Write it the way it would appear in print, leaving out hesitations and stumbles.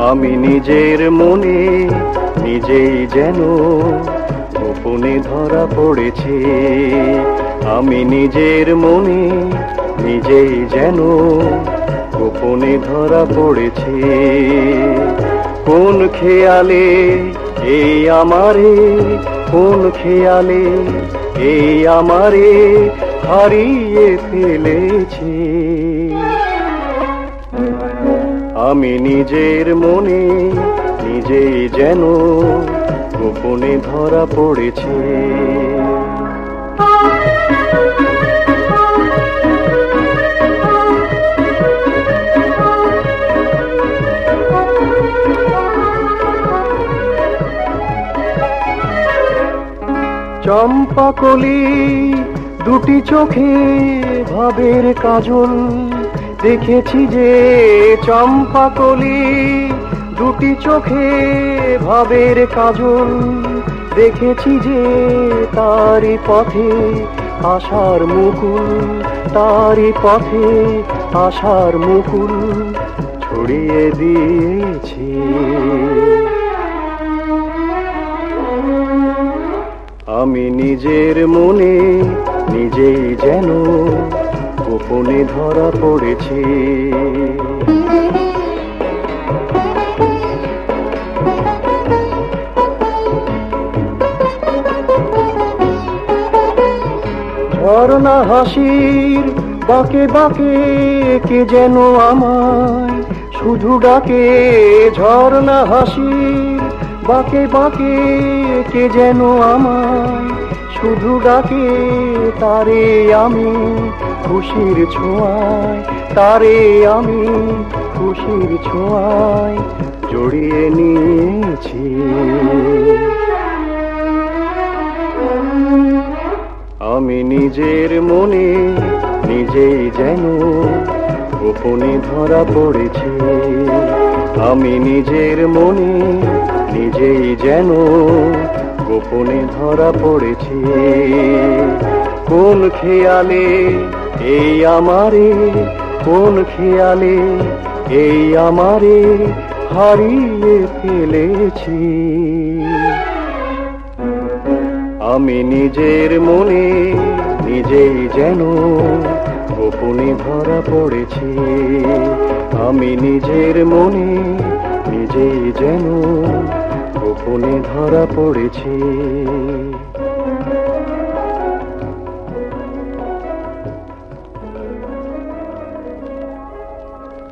আমি নিজের মনে নিজেই যেন গোপনে ধরা পড়েছি। আমি নিজের মনে নিজেই যেন গোপনে ধরা পড়েছি। কোন খেয়ালে এই আমারে, কোন খেয়ালে এই আমারে হারিয়ে ফেলেছি। আমি নিজের মনে নিজেই যেন গোপনে ধরা পড়েছি। চম্পাকলি দুটি চোখে ভাবের কাজল দেখেছি যে, চম্পাকলি দুটি চোখে ভাবের কাজল দেখেছি যে, তারি পথে আশার মুকুল, তারি পথে আশার মুকুল ছড়িয়ে দিয়েছি। আমি নিজের মনে নিজেই যেন গোপনে ধরা পড়েছি। ঝরনা হাসির বাঁকে বাঁকে কে যেন আমায় শুধু ডাকে। ঝরনা হাসির বাঁকে বাঁকে কে যেন আমায় শুধু ডাকে। তারে আমি খুশির ছোঁয়ায়, তারে আমি খুশির ছোঁয়ায় জড়িয়ে নিয়েছি। আমি নিজের মনে নিজেই যেন গোপনে ধরা পড়েছি। আমি নিজের মনে নিজেই যেন গোপনে ধরা পড়েছি। কোন খেয়ালে এই আমারে, কোন খেয়ালে এই আমারে হারিয়ে ফেলেছি। আমি নিজের মনে নিজেই যেন গোপনে ধরা পড়েছি। আমি নিজের মনে নিজেই যেন গোপনে ধরা পড়েছি।